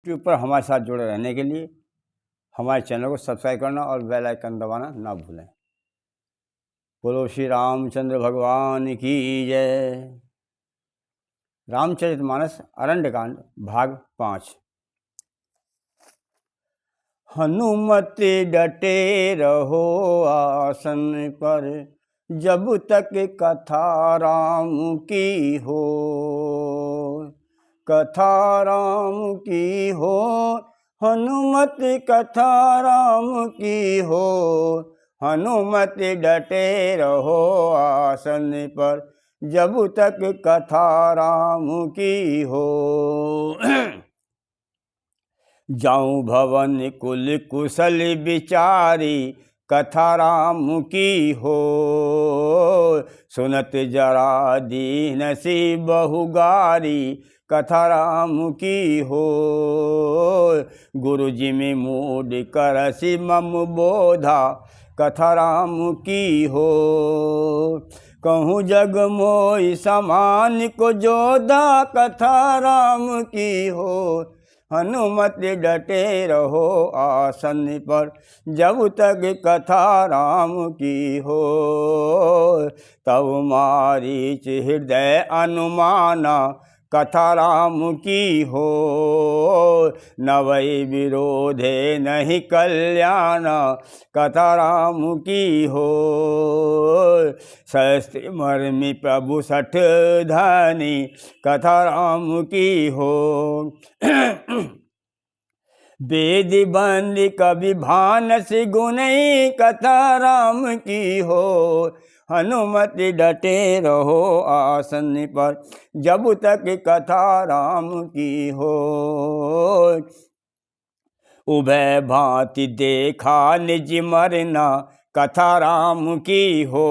YouTube पर हमारे साथ जुड़े रहने के लिए हमारे चैनल को सब्सक्राइब करना और बेल आइकन दबाना ना भूलें। बोलो श्री रामचंद्र भगवान की जय। रामचरितमानस अरण्यकांड भाग 5। हनुमति डटे रहो आसन पर, जब तक कथा राम की हो। कथा राम की हो, हनुमति कथा राम की हो। हनुमति डटे रहो आसन पर, जब तक कथा राम की हो। जाऊं भवन कुल कुशल विचारी, कथा राम की हो। सुनत जरा दीन सी बहुगारी, कथा राम की हो। गुरु जी में मूड करसी मम बोधा, कथा राम की हो। कहूँ जग मोई समान को जोधा, कथा राम की हो। हनुमति डटे रहो आसन पर, जब तक कथा राम की हो। तब मारीच हृदय अनुमाना, कथा राम की हो। नवै विरोधे नहीं कल्याण, कथा राम की हो। सहस्त्र मर्मी प्रभु सठ धनी, कथा राम की हो। वेद बंद कवि भानस गुनई, कथा राम की हो। हनुमति डटे रहो आसन पर, जब तक कथा राम की हो। उभय भांति देखा निज मरना, कथा राम की हो।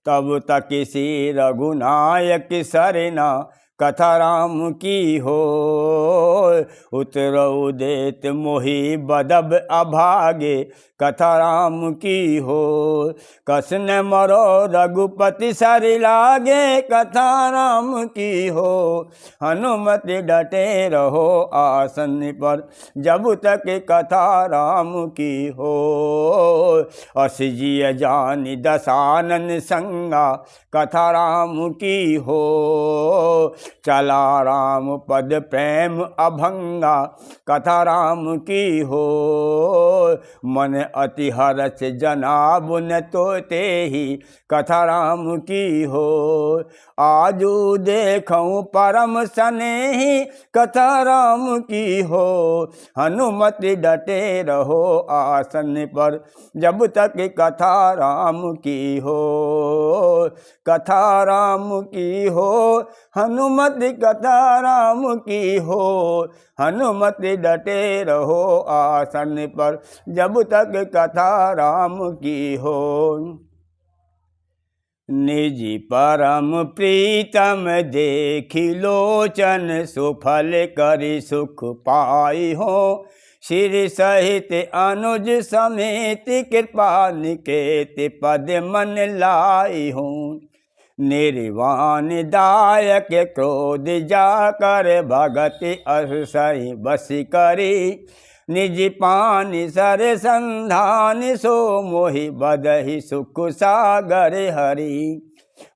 तब तक श्री रघुनायक सरना, कथा राम की हो। उतरऊ देत मोहि बदब अभागे, कथा राम की हो। कसन मरो रघुपति सर लागे, कथा राम की हो। हनुमति डटे रहो आसन पर, जब तक कथा राम की हो। अस जिय जानि दसानन संगा, कथा राम की हो। चला राम पद प्रेम अभंगा, कथा राम की हो। मन अति हरष जनाब न तो तेहि, कथा राम की हो। आजू देखूं परम स्नेही, कथा राम की हो। हनुमति डटे रहो आसन पर, जब तक कथा राम की हो। कथा राम की हो, हनुमति कथा राम की हो। हनुमति डटे रहो आसन पर, जब तक कथा राम की हो। निज परम प्रीतम देखी लोचन, सुफल करि सुख पाई हो। श्री सहित अनुज समेत कृपा निकेत, पद मन लाई हूँ। निर्वाण दायक क्रोध जाकर, भगति असहि बस करी। निज पानि सर संधान, सो मोहि बदहि सुख सागर हरि।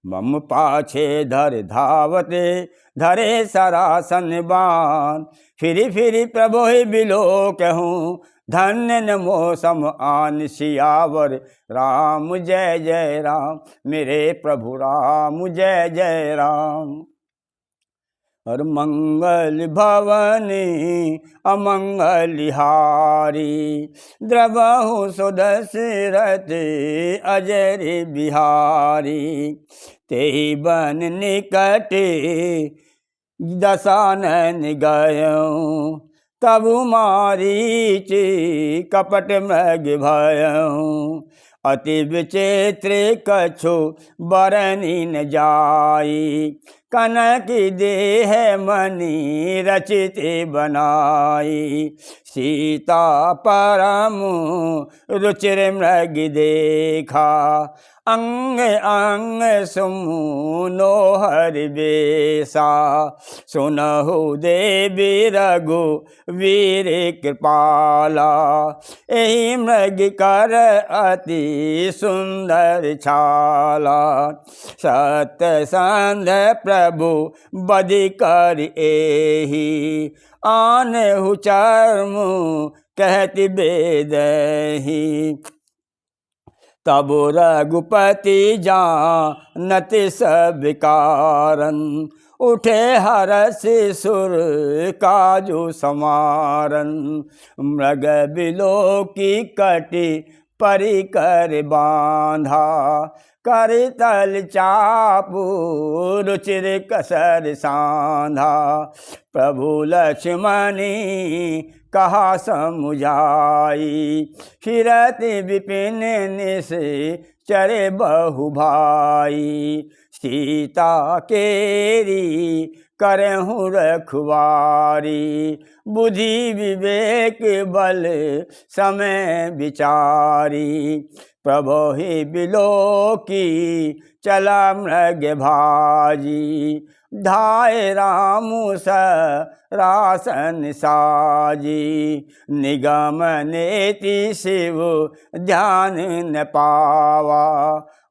मम पाछे धर धावते, धरे सरासन बान। फिरि फिरि प्रभु बिलो कहूँ, धन्य न मोह सम आन। सियावर राम जय जय राम, मेरे प्रभु राम जय जय राम। और मंगल भवनी अमंगल हारी, द्रवहु सुदशरथ अजर बिहारी। तेहि बन निकट दसानन गयऊँ, तबु मारीच कपट मृग भयऊँ। अति विचित्र कछु बरनि न जाई, कनक देह मणि रचित बनाई, सीता परम रुचिर मृग देखा, अंग अंग सुनो हरि बेसा, सुनहु देवी रघु वीर कृपाला, एहि मृग कर अति सुंदर छाला, सत्यसंध प्रभु बदि कर एहि, आनहु चर्म कहति बेदहि, तब रघुपति जानत सब कारण, उठे हरष सुर काजु समारन, मृग बिलोकी कटि परिकर बांधा, कर तल चापू रुचिर कसर सांधा, प्रभु लक्ष्मणी कहा समुझाई, फिरत विपिन निश चरे बहु भाई, सीता केरी करहु रखवारी, बुद्धि विवेक बल समय विचारी, प्रभु ही बिलोकी चला मृग भाजी, धाय रामु रासन साजी, निगम नेति शिव ध्यान न पावा,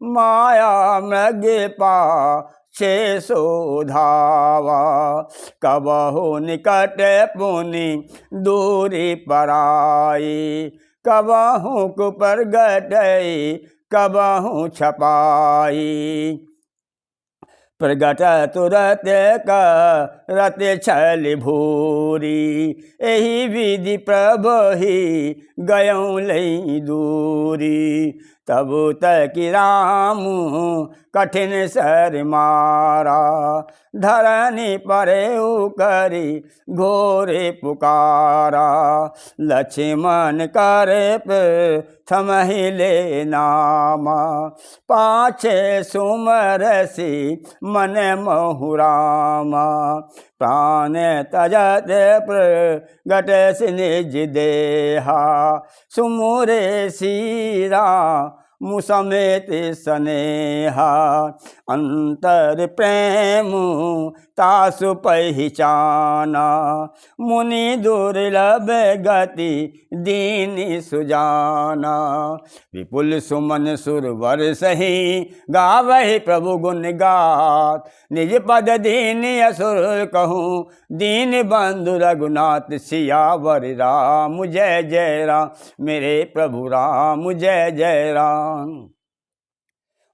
माया मृग छे शोधावा, कबहु निकट पुनि दूरी पराई, कबहु कुपर गटई कबहु छपाई, प्रगट तुरत करत छल भूरी, एहि विधि प्रभु ही गयऊँ लई दूरी, तब तक राम कठिन सर मारा, धरनी परे करी घोरे पुकारा, लक्ष्मण करे थमहिले नामा, पाछे सुमरसी मन मोहुरामा, प्राण तजत प्रगट निज देहा, सुमुरे सीरा मुसमेत स्नेहा, अंतर प्रेम तासु पहचाना, मुनि दुर्लभ गति दीन सुजाना, विपुल सुमन सुरवर सही गावहि प्रभु गुण गात, निज पद दीन असुर कहूँ दीन बंधु रघुनाथ, सियावर राम जय जय राम, मेरे प्रभु राम जय जय राम।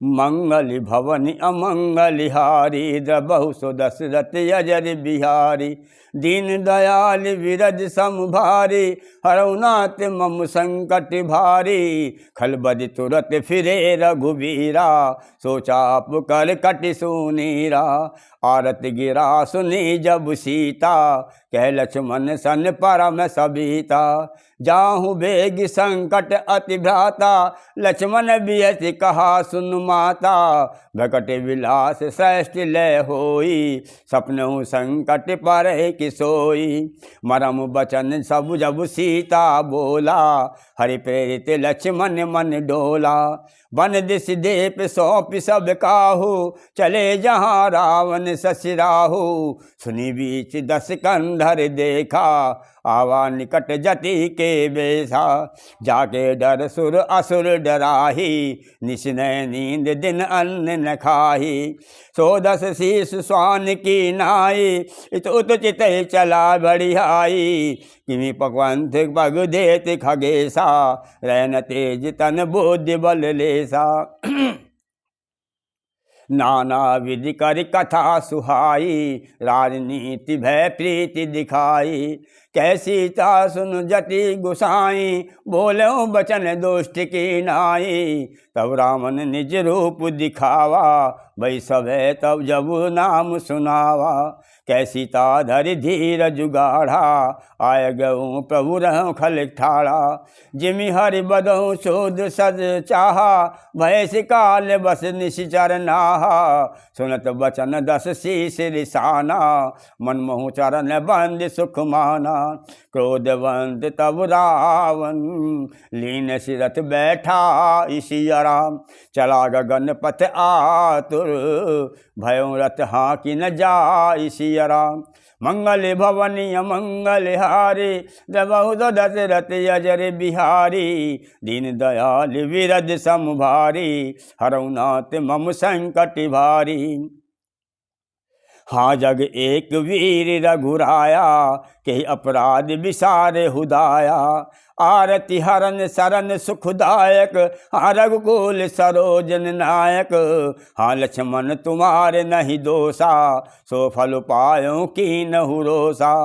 मंगल भवन अमंगल हारी, द्रबहु सो दशरथ अजर बिहारी, दीन दयाल विरज समभारी, हरउनाथ मम संकट भारी, खलबद तुरत फिरे रघुवीरा, सोचाप कर कटि सुनीरा, आरत गिरा सुनी जब सीता, कह लक्ष्मण सन परम सबीता, जाहु बेग संकट अति भ्राता, लक्ष्मण बियति कहा सुन माता, भकट विलास श्रेष्ठ लय होई, सपनहु संकट पर कि सोई, मरम बचन सब जब सीता बोला, हरि प्रेरित लक्ष्मण मन डोला, वन दिश देप सौंप सब काहू, चले जहाँ रावण ससुराहू, सुनी बीच दस कंधर देखा, आवा निकट जति के बेसा, जाके डर सुर असुर डराही, निश्नय नींद दिन अन्न न खाही, सो दस शीस स्वान की नाई, इत उत चित चला बढ़ियाई, किमि पकवंत पग देत खगेसा, रैन तेज तन बुद्धि बल लेसा, नाना विधि कर कथा सुहाई, राजनीति भय प्रीति दिखाई, कैसी ता सुन जति गुसाई, बोलो बचन दुष्ट की नाई, तब रामन निज रूप दिखावा, वै सब तब जब नाम सुनावा, कैसी ताधरि धीर जुगाढ़ा, आय गऊँ प्रभु रहूँ खल ठाड़ा। जिमि हरि बदहु शोध सज चाहा, भय काल बस निशिचर नाहा। सुनत बचन दस शीस रिसाना, मनमोहु चरण बंद सुख माना। क्रोधवंत तब रावण, लीन सिरथ बैठा सिया राम। चला गगन पथ आतुर, भयों रथ हाँकी न जाय सिया राम। मंगल भवनी मंगल हारी, दबहु दशरथ अजर बिहारी। दीन दयाल विरद सम भारी, हरऊ नाथ मम संकट भारी। हाँ जग एक वीर रघुराया, के अपराध विसारे हुदाया। आरती हरन शरण सुखदायक, हाँ रघुकुल सरोजन नायक। हाँ लक्ष्मण तुम्हारे नहीं दोषा, सो फल पायों कीनहु रोषा।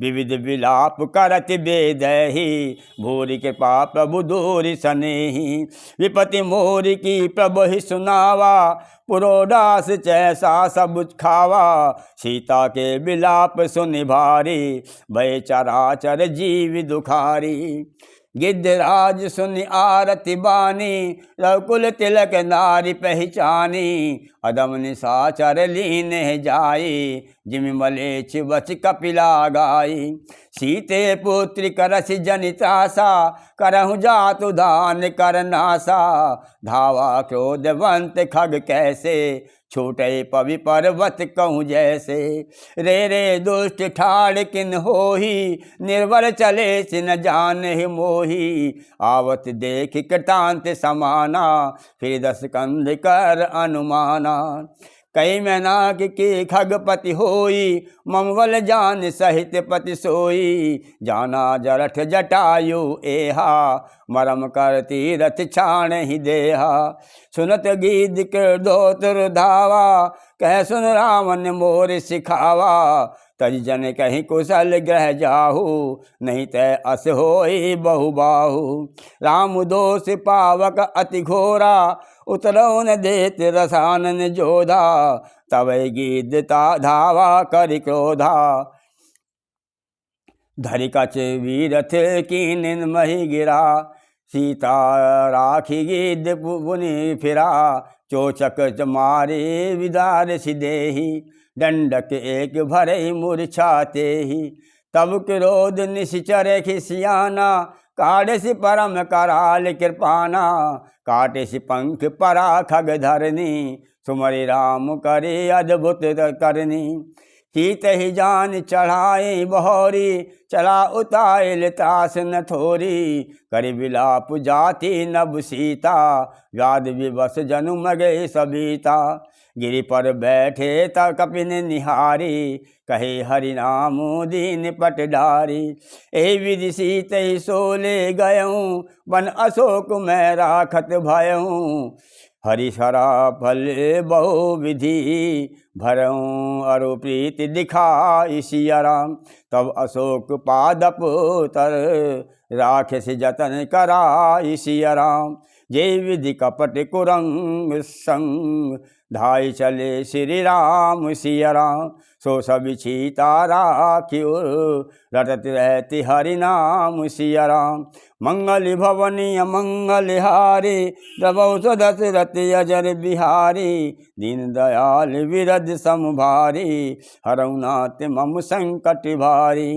विविध विलाप करत बेदहि, भूरि कृपा प्रभु दूरि सनेहि। विपति मोरि की प्रभु ही सुनावा, पुरोडास जैसा सब खावा। सीता के विलाप सुनि भारी, भय चराचर जीव दुखारी। गिद्धराज सुनि आरती बानी, रघुकुल तिलक नारी पहचानी। अदम निशाचर लीन जाई, जिमि मलेच्छ वच कपिला गाई। सीते पुत्री करसि जनित्रासा, करहु जातु दान कर नासा। धावा क्रोधवंत खग कैसे, छूटे पवि पर्वत कहूँ जैसे। रे दुष्ट ठाड़ किन होही, निर्वर चले सिन जान ही मोही। आवत देख कृतांत समाना, फिर दस कंध कर अनुमाना। कई मैनाक की खगपति होई, ममवल जान सहित पति सोई। जाना जरठ जटायु एहा, मरम कर तीरथ छाण ही देहा। सुनत गीत कृदोतर धावा, कह सुन रावण मोर सिखावा। तज जन कहीं कुशल ग्रह जाहू, नहीं तय अस होई बहुबाहु। राम दोष पावक अति घोरा, उतरौ न देत रसानन जोधा। तब गीदता धावा कर क्रोधा, धरि कछ वीरथ कीन मही गिरा। सीता राखी गिद्ध पुनि फिरा, चोचक मारे विदार सिदेही। दंडक एक भरे मूर्छाते ही, तब क्रोध निश्चर खिसियाना। काढ़सि परम कराल कृपाना, काटेसि पंख परा खग धरनी। सुमरि राम करे अद्भुत करनी। सीत ही जान चढ़ाए बहोरी, चला उताइल त्रास न थोरी। करि विलाप जाति नभ सीता, व्याध विवश जनु मगे सबीता। गिरि पर बैठे त कपिन निहारी, कहे हरि नाम दीन पट डारी। ए विधि सीत ही सोले गयऊँ, वन अशोक मैं राखत भयऊँ। हरिशरा फल बहु विधि, भरऊँ अरु प्रीति दिखाई सिया राम। तब अशोक पादप तर, राखस जतन कराई सिया राम। जय विधि कपट कुरंग संग, धाई चले श्री राम सिया राम। सो सब सीता राखियो, रटत रहती हरि नाम सिया राम। मंगल भवनी मंगल हारी, दबहु दशरथ अजर बिहारी। दीन दयाल विरद सम भारी, हरऊ नाथ मम संकट भारी।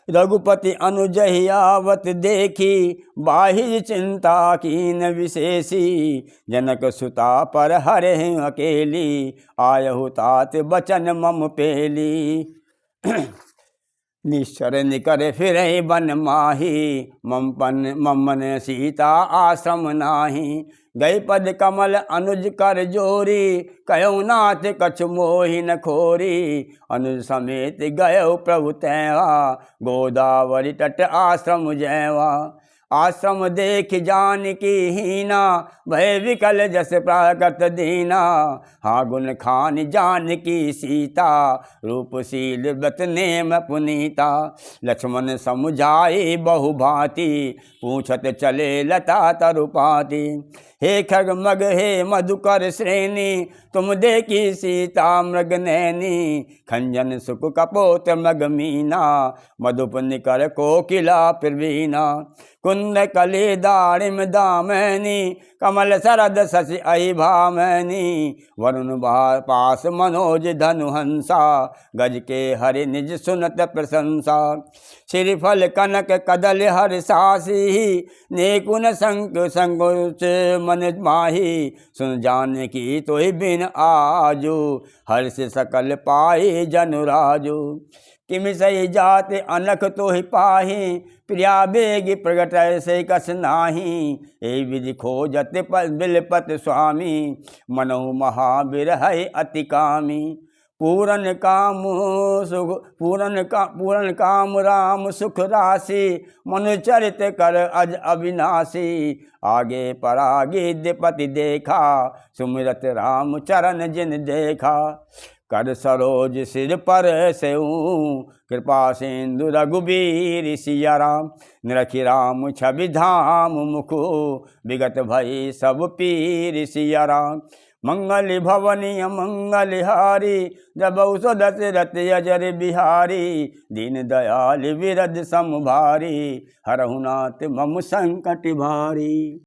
रघुपति अनुजहि आवत देखी, बाहिर चिंता कीन विशेषी। जनक सुता पर हरे अकेली, आयहु तात बचन मम पेली। निश्चर निकर फिरे बन माही, ममन सीता आश्रम नाही। गई पद कमल अनुज कर जोरी, कहो नाथ कछु मोहि न खोरी। अनुज समेत गयो प्रभु तैवा, गोदावरी तट आश्रम जैवा। आश्रम देख जानकी हीना, भय विकल जस प्राकट दीना। हाँ गुण खान जानकी सीता, रूपशील व्रत नेम पुनीता। लक्ष्मण समुझाए बहु भांति, पूछत चले लता तरुपाती। हे खगमग हे मधुकर श्रेणी, तुम देखी सीता मृग नैनी। खंजन सुख कपोत मग मीना, मधुप निकर कोकिला प्रवीणा। कुंद कली दारिम दामैनी, कमल सरद शशि अहि भामैनी। वरुण पास मनोज धनु हंसा, गज के हरि निज सुनत प्रशंसा। श्रीफल कनक कदल हर सासी, नेकुन संक संकोच मन माही। सुन जानकी तोहि बिन आजू, हर्ष सकल पाई जनुराजू। किमि सही जात अनख तोहि पाही, प्रिया बेग प्रगट से कस नाही। ए विधि खोजत बिलपत स्वामी, मनहु महाविरह अति कामी। पूरन काम राम सुख राशि, मनु चरित कर अज अविनाशी। आगे परागे दिपति देखा, सुमिरत राम चरण जिन देखा। कर सरोज सिर पर सेऊँ, कृपा सिंधु रघुबीर सिया राम। निरखि राम छवि धाम मुखो, विगत भई सब पीर सिया राम। मंगल भवनीय मंगलहारी, जबउ सो दशरथ अजर बिहारी। दीन दयाल विरद सम भारी, हरहु नाथ मम संकट भारी।